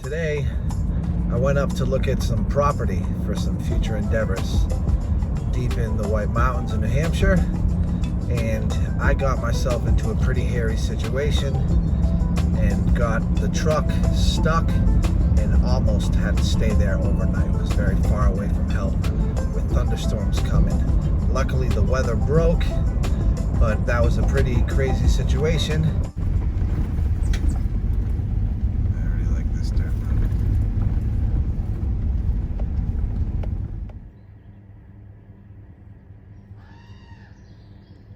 Today, I went up to look at some property for some future endeavors deep in the White Mountains in New Hampshire, and I got myself into a pretty hairy situation and got the truck stuck and almost had to stay there overnight. It was very far away from help with thunderstorms coming. Luckily the weather broke, but that was a pretty crazy situation. I really like this dirt road.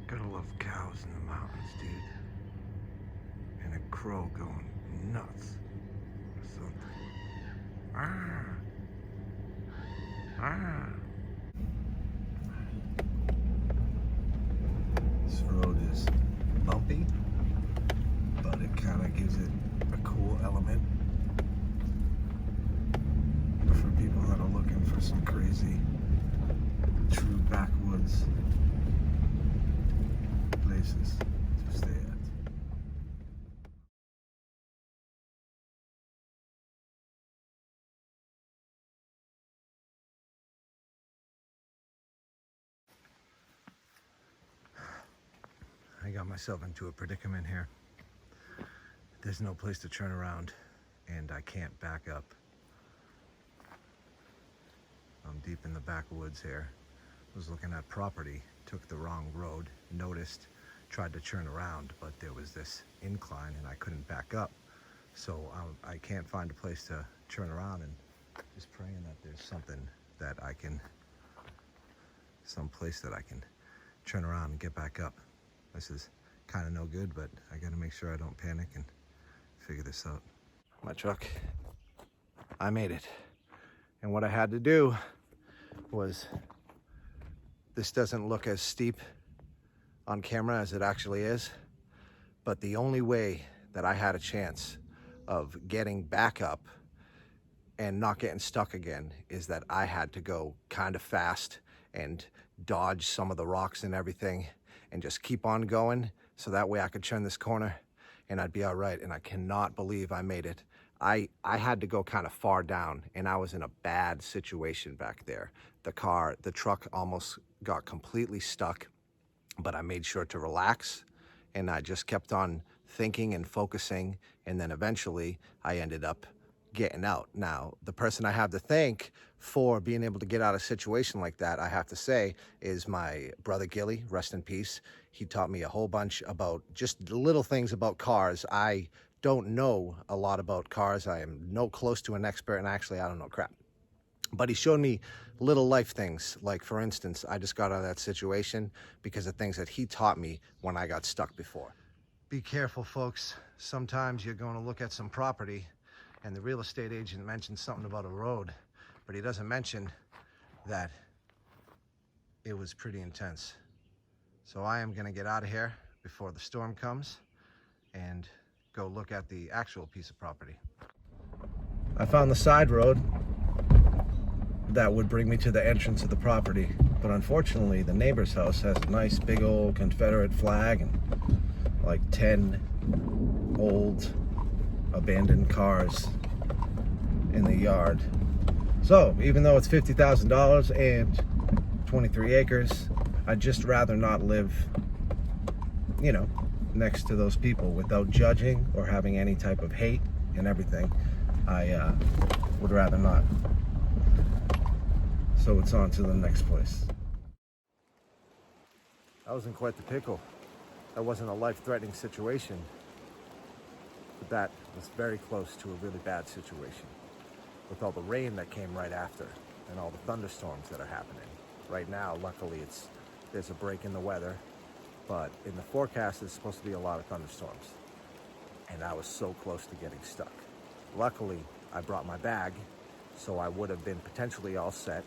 Gotta love cows in the mountains, dude. And a crow going nuts or something. Ah. Ah. This road is bumpy, but it kind of gives it a cool element for people that are looking for some crazy, true backwoods places to stay at. I got myself into a predicament here. There's no place to turn around, and I can't back up. I'm deep in the backwoods here. Was looking at property, took the wrong road, noticed, tried to turn around, but there was this incline and I couldn't back up. So I can't find a place to turn around, and just praying that there's something that I can, some place that I can turn around and get back up. This is kind of no good, but I gotta make sure I don't panic and figure this out. My truck, I made it. And what I had to do was, this doesn't look as steep on camera as it actually is, but the only way that I had a chance of getting back up and not getting stuck again is that I had to go kind of fast and dodge some of the rocks and everything and just keep on going, so that way I could turn this corner and I'd be all right. And I cannot believe I made it. I had to go kind of far down, and I was in a bad situation back there. The truck almost got completely stuck, but I made sure to relax, and I just kept on thinking and focusing, and then eventually I ended up getting out. Now, the person I have to thank for being able to get out of a situation like that, I have to say, is my brother Gilly, rest in peace. He taught me a whole bunch about just little things about cars. I don't know a lot about cars. I am no close to an expert, and actually I don't know crap. But he showed me little life things. Like, for instance, I just got out of that situation because of things that he taught me when I got stuck before. Be careful, folks. Sometimes you're going to look at some property and the real estate agent mentions something about a road, but he doesn't mention that it was pretty intense. So I am gonna get out of here before the storm comes and go look at the actual piece of property. I found the side road that would bring me to the entrance of the property, but unfortunately the neighbor's house has a nice big old Confederate flag and like 10 old abandoned cars in the yard. So even though it's $50,000 and 23 acres, I'd just rather not live, you know, next to those people without judging or having any type of hate and everything. I would rather not. So it's on to the next place. I was in quite the pickle. That wasn't a life-threatening situation, but that was very close to a really bad situation with all the rain that came right after and all the thunderstorms that are happening. Right now, luckily, there's a break in the weather, but in the forecast, there's supposed to be a lot of thunderstorms. And I was so close to getting stuck. Luckily, I brought my bag, so I would have been potentially all set.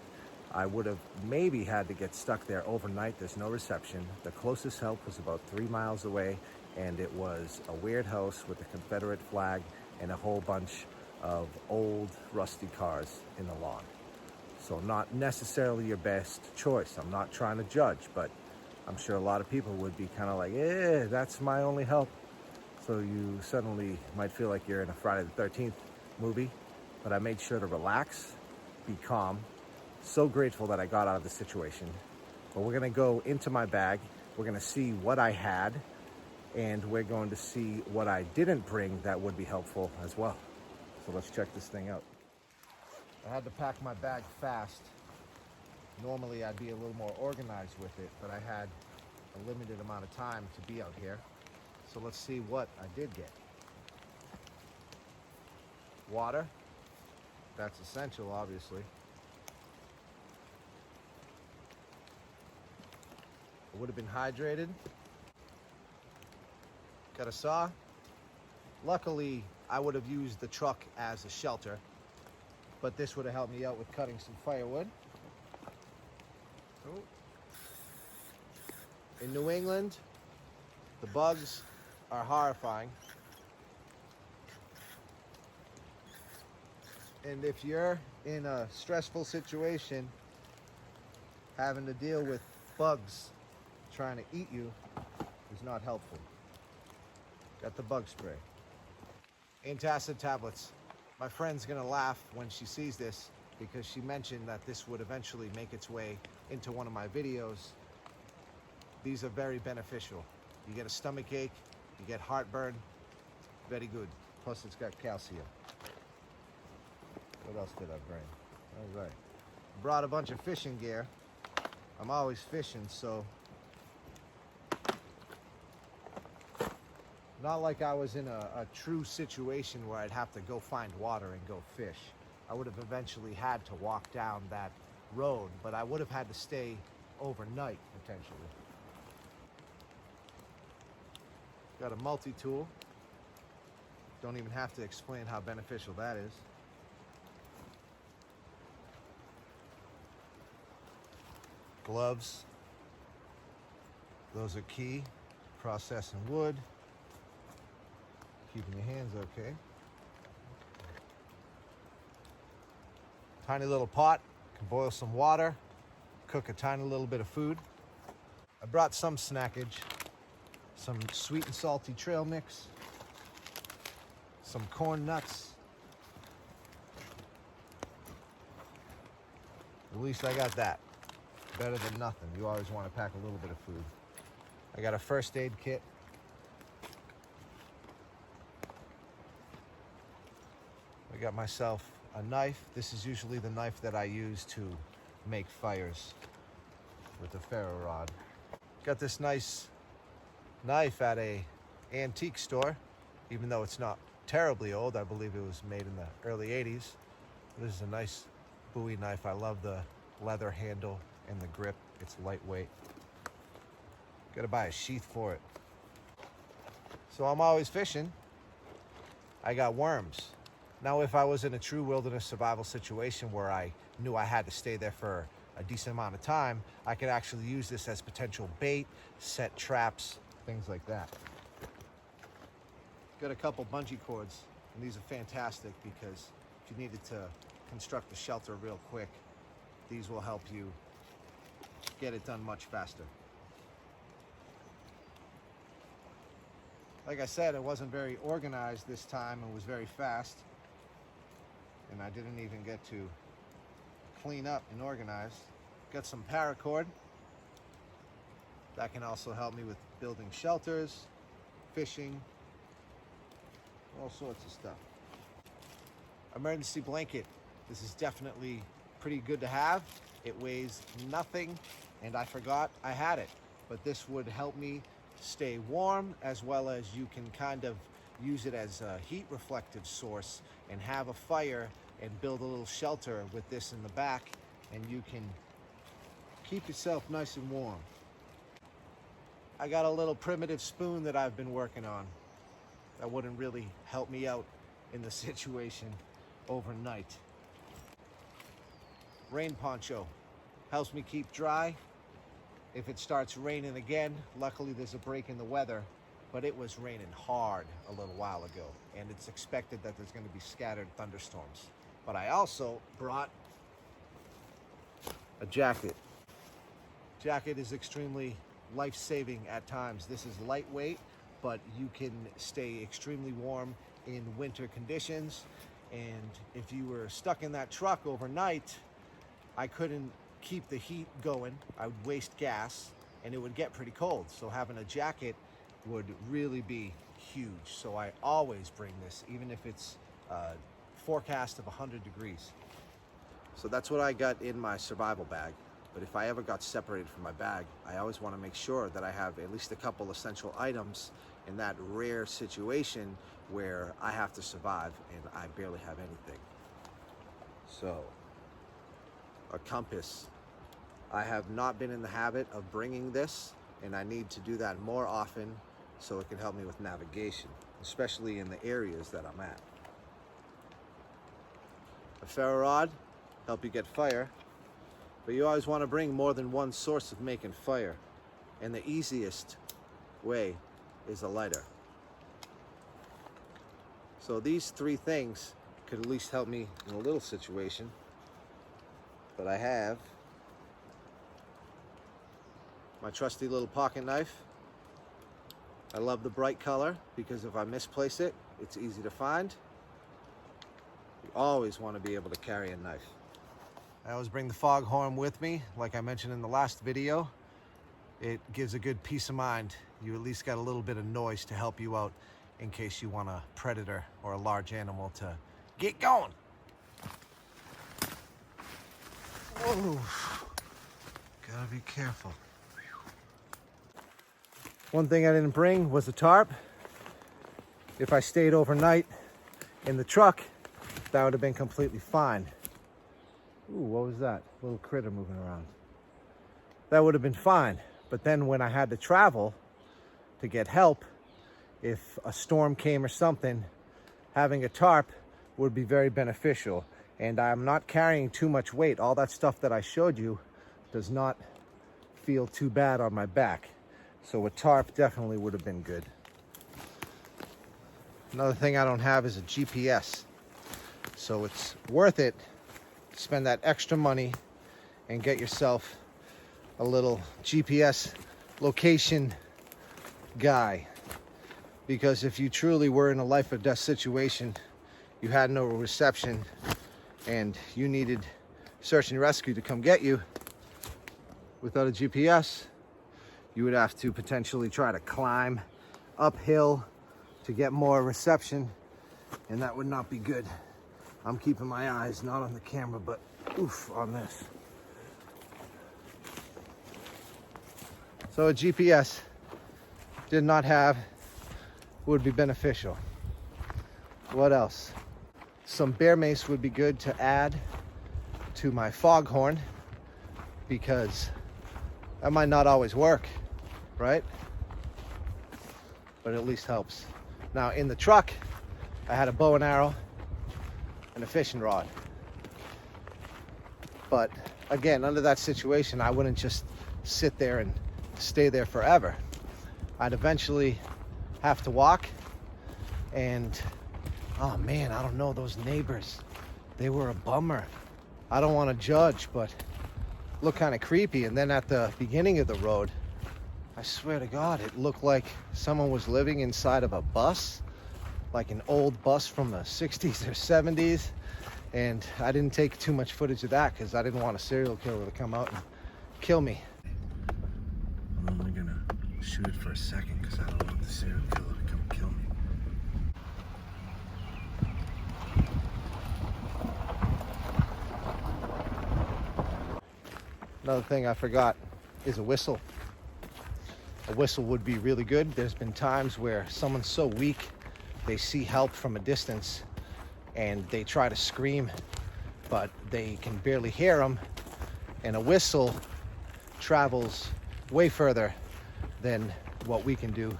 I would have maybe had to get stuck there overnight. There's no reception. The closest help was about 3 miles away, and it was a weird house with a Confederate flag and a whole bunch of old rusty cars in the lawn. So not necessarily your best choice. I'm not trying to judge, but I'm sure a lot of people would be kind of like, that's my only help. So you suddenly might feel like you're in a Friday the 13th movie, but I made sure to relax, be calm. So grateful that I got out of the situation. But we're gonna go into my bag. We're gonna see what I had, and we're going to see what I didn't bring that would be helpful as well. So let's check this thing out. I had to pack my bag fast. Normally I'd be a little more organized with it, but I had a limited amount of time to be out here. So let's see what I did get. Water, that's essential, obviously. I would have been hydrated. Got a saw. Luckily, I would have used the truck as a shelter, but this would have helped me out with cutting some firewood. Oh. In New England, the bugs are horrifying. And if you're in a stressful situation, having to deal with bugs trying to eat you is not helpful. Got the bug spray. Antacid tablets. My friend's gonna laugh when she sees this because she mentioned that this would eventually make its way into one of my videos. These are very beneficial. You get a stomach ache, you get heartburn, very good. Plus it's got calcium. What else did I bring? All right. Brought a bunch of fishing gear. I'm always fishing, so not like I was in a true situation where I'd have to go find water and go fish. I would have eventually had to walk down that road, but I would have had to stay overnight, potentially. Got a multi-tool. Don't even have to explain how beneficial that is. Gloves. Those are key. Processing wood. Keeping your hands okay. Tiny little pot. Can boil some water. Cook a tiny little bit of food. I brought some snackage. Some sweet and salty trail mix. Some corn nuts. At least I got that. Better than nothing. You always want to pack a little bit of food. I got a first aid kit. I got myself a knife. This is usually the knife that I use to make fires with a ferro rod. Got this nice knife at a antique store, even though it's not terribly old. I believe it was made in the early 80s. This is a nice Bowie knife. I love the leather handle and the grip. It's lightweight. Gotta buy a sheath for it. So I'm always fishing. I got worms. Now, if I was in a true wilderness survival situation where I knew I had to stay there for a decent amount of time, I could actually use this as potential bait, set traps, things like that. Got a couple bungee cords, and these are fantastic because if you needed to construct a shelter real quick, these will help you get it done much faster. Like I said, it wasn't very organized this time. It was very fast. And I didn't even get to clean up and organize. Got some paracord. That can also help me with building shelters, fishing, all sorts of stuff. Emergency blanket. This is definitely pretty good to have. It weighs nothing, and I forgot I had it. But this would help me stay warm, as well as you can kind of use it as a heat reflective source and have a fire and build a little shelter with this in the back, and you can keep yourself nice and warm. I got a little primitive spoon that I've been working on that wouldn't really help me out in the situation overnight. Rain poncho helps me keep dry. If it starts raining again, luckily there's a break in the weather, but it was raining hard a little while ago, and it's expected that there's going to be scattered thunderstorms. But I also brought a jacket. Jacket is extremely life-saving at times. This is lightweight, but you can stay extremely warm in winter conditions. And if you were stuck in that truck overnight, I couldn't keep the heat going. I would waste gas and it would get pretty cold. So having a jacket would really be huge. So I always bring this, even if it's a forecast of 100 degrees. So that's what I got in my survival bag. But if I ever got separated from my bag, I always want to make sure that I have at least a couple essential items in that rare situation where I have to survive and I barely have anything. So, a compass. I have not been in the habit of bringing this, and I need to do that more often so it can help me with navigation, especially in the areas that I'm at. A ferro rod, help you get fire, but you always want to bring more than one source of making fire, and the easiest way is a lighter. So these three things could at least help me in a little situation. But I have my trusty little pocket knife. I love the bright color because if I misplace it, it's easy to find. You always want to be able to carry a knife. I always bring the foghorn with me, like I mentioned in the last video. It gives a good peace of mind. You at least got a little bit of noise to help you out in case you want a predator or a large animal to get going. Whoa, gotta be careful. One thing I didn't bring was a tarp. If I stayed overnight in the truck, that would have been completely fine. Ooh, what was that? Little critter moving around. That would have been fine. But then when I had to travel to get help, if a storm came or something, having a tarp would be very beneficial. And I'm not carrying too much weight. All that stuff that I showed you does not feel too bad on my back. So a tarp definitely would have been good. Another thing I don't have is a GPS. So it's worth it to spend that extra money and get yourself a little GPS location guy. Because if you truly were in a life or death situation, you had no reception, and you needed search and rescue to come get you, without a GPS, you would have to potentially try to climb uphill to get more reception, and that would not be good. I'm keeping my eyes not on the camera, but oof, on this. So a GPS did not have would be beneficial. What else? Some bear mace would be good to add to my foghorn, because that might not always work, right? But it at least helps. Now in the truck, I had a bow and arrow and a fishing rod. But again, under that situation, I wouldn't just sit there and stay there forever. I'd eventually have to walk, and oh man, I don't know, those neighbors, they were a bummer. I don't want to judge, but looked kind of creepy. And then at the beginning of the road, I swear to God, it looked like someone was living inside of a bus, like an old bus from the 60s or 70s. And I didn't take too much footage of that because I didn't want a serial killer to come out and kill me. I'm only gonna shoot it for a second because I don't want the serial killer to come kill me. Another thing I forgot is a whistle. A whistle would be really good. There's been times where someone's so weak, they see help from a distance and they try to scream, but they can barely hear them. And a whistle travels way further than what we can do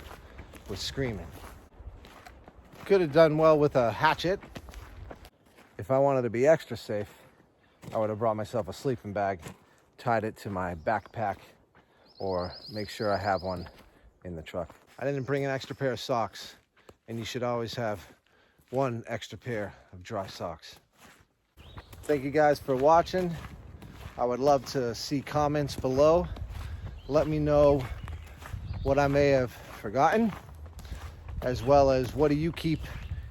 with screaming. Could have done well with a hatchet. If I wanted to be extra safe, I would have brought myself a sleeping bag, tied it to my backpack, or make sure I have one in the truck. I didn't bring an extra pair of socks, and you should always have one extra pair of dry socks. Thank you guys for watching. I would love to see comments below. Let me know what I may have forgotten, as well as what do you keep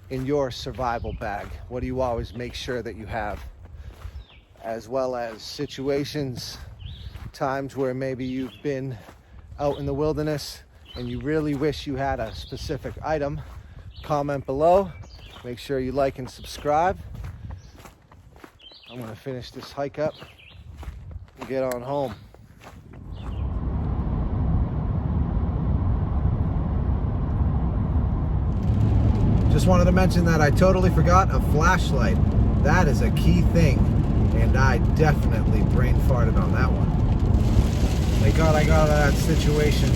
in your survival bag? What do you always make sure that you have? As well as situations, times where maybe you've been out in the wilderness and you really wish you had a specific item. Comment below. Make sure you like and subscribe. I'm going to finish this hike up and get on home. Just wanted to mention that I totally forgot a flashlight. That is a key thing, and I definitely brain farted on that one. Thank God I got out of that situation.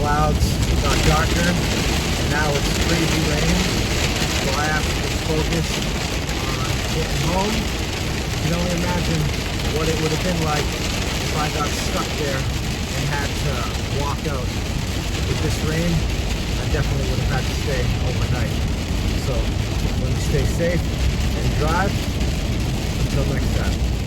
Clouds got darker, and now it's crazy rain, so I have to just focus on getting home. You can only imagine what it would have been like if I got stuck there and had to walk out. With this rain, I definitely would have had to stay overnight. So, let me stay safe and drive. Until next time.